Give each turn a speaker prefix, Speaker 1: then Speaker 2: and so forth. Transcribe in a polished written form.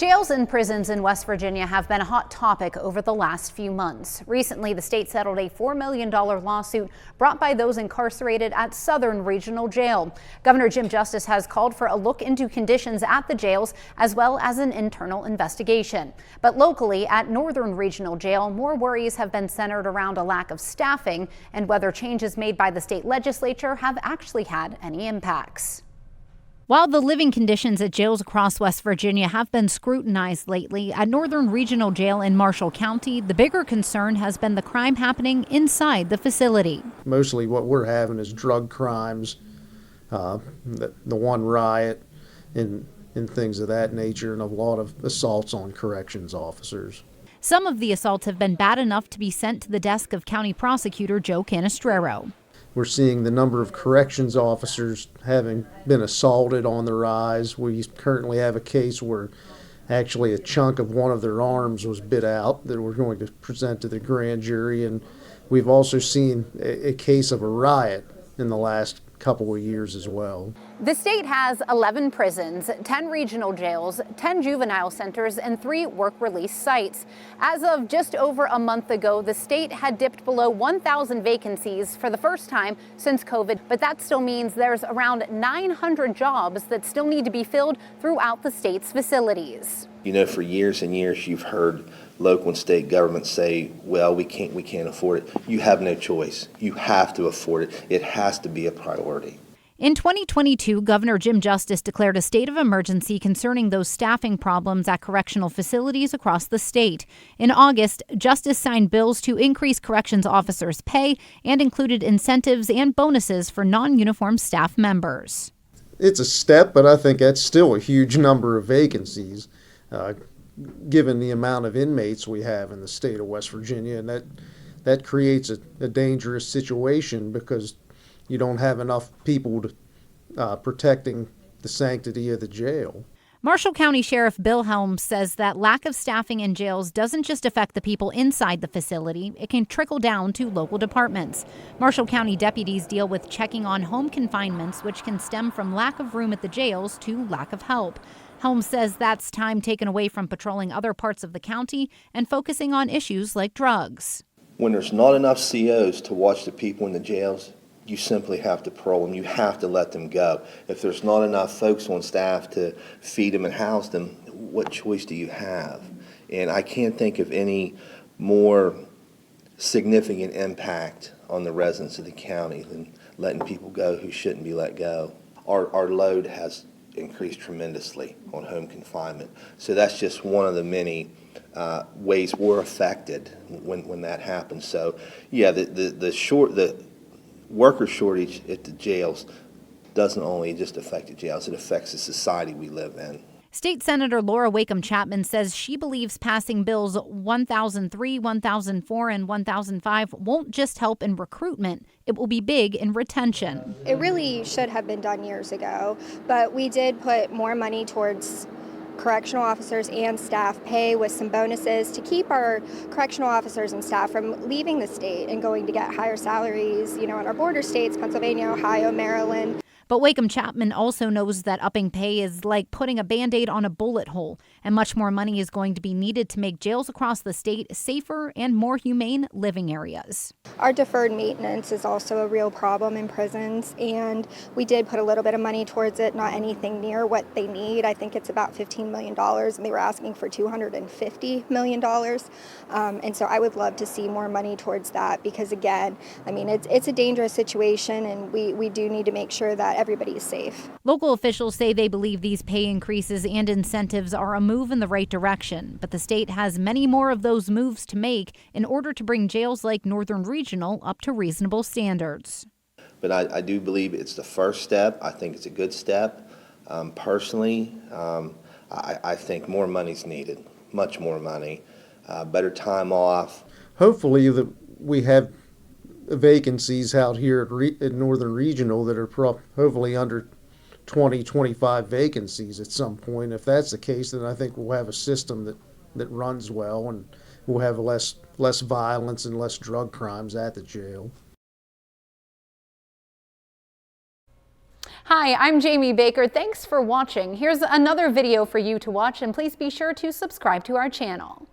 Speaker 1: Jails and prisons in West Virginia have been a hot topic over the last few months. Recently, the state settled a $4 million lawsuit brought by those incarcerated at Southern Regional Jail. Governor Jim Justice has called for a look into conditions at the jails as well as an internal investigation. But locally at Northern Regional Jail, more worries have been centered around a lack of staffing and whether changes made by the state legislature have actually had any impacts. While the living conditions at jails across West Virginia have been scrutinized lately, at Northern Regional Jail in Marshall County, the bigger concern has been the crime happening inside the facility.
Speaker 2: Mostly what we're having is drug crimes, the one riot, and things of that nature, and a lot of assaults on corrections officers.
Speaker 1: Some of the assaults have been bad enough to be sent to the desk of County Prosecutor Joe Canestraro.
Speaker 2: We're seeing the number of corrections officers having been assaulted on the rise. We currently have a case where actually a chunk of one of their arms was bit out that we're going to present to the grand jury. And we've also seen a case of a riot in the last couple of years as well.
Speaker 1: The state has 11 prisons, 10 regional jails, 10 juvenile centers, and 3 work release sites. As of just over a month ago, the state had dipped below 1,000 vacancies for the first time since COVID, but that still means there's around 900 jobs that still need to be filled throughout the state's facilities.
Speaker 3: You know, for years and years, you've heard local and state governments say, well, we can't afford it. You have no choice. You have to afford it. It has to be a priority.
Speaker 1: In 2022, Governor Jim Justice declared a state of emergency concerning those staffing problems at correctional facilities across the state. In August, Justice signed bills to increase corrections officers' pay and included incentives and bonuses for non-uniform staff members.
Speaker 2: It's a step, but I think that's still a huge number of vacancies, given the amount of inmates we have in the state of West Virginia, and that creates a dangerous situation because you don't have enough people protecting the sanctity of the jail.
Speaker 1: Marshall County Sheriff Bill Helms says that lack of staffing in jails doesn't just affect the people inside the facility, it can trickle down to local departments. Marshall County deputies deal with checking on home confinements, which can stem from lack of room at the jails to lack of help. Helms says that's time taken away from patrolling other parts of the county and focusing on issues like drugs.
Speaker 3: When there's not enough COs to watch the people in the jails, you simply have to parole them. You have to let them go. If there's not enough folks on staff to feed them and house them, what choice do you have? And I can't think of any more significant impact on the residents of the county than letting people go who shouldn't be let go. Our load has increased tremendously on home confinement. So that's just one of the many ways we're affected when that happens. So yeah, the worker shortage at the jails doesn't only just affect the jails, it affects the society we live in.
Speaker 1: State Senator Laura Wakeham Chapman says she believes passing bills 1003, 1004, and 1005 won't just help in recruitment, it will be big in retention.
Speaker 4: It really should have been done years ago, but we did put more money towards correctional officers and staff pay with some bonuses to keep our correctional officers and staff from leaving the state and going to get higher salaries, in our border states, Pennsylvania, Ohio, Maryland.
Speaker 1: But Wakeham Chapman also knows that upping pay is like putting a Band-Aid on a bullet hole, and much more money is going to be needed to make jails across the state safer and more humane living areas.
Speaker 4: Our deferred maintenance is also a real problem in prisons, and we did put a little bit of money towards it, not anything near what they need. I think it's about $15 million, and they were asking for $250 million. And so I would love to see more money towards that because, again, it's a dangerous situation, and we do need to make sure that everybody is safe.
Speaker 1: Local officials say they believe these pay increases and incentives are a move in the right direction, but the state has many more of those moves to make in order to bring jails like Northern Regional up to reasonable standards.
Speaker 3: But I do believe it's the first step. I think it's a good step. Personally, I think more money's needed, much more money, better time off.
Speaker 2: Hopefully that we have vacancies out here at Northern Regional that are hopefully under 20, 25 vacancies at some point. If that's the case, then I think we'll have a system that runs well, and we'll have less violence and less drug crimes at the jail.
Speaker 1: Hi, I'm Jamie Baker. Thanks for watching. Here's another video for you to watch, and please be sure to subscribe to our channel.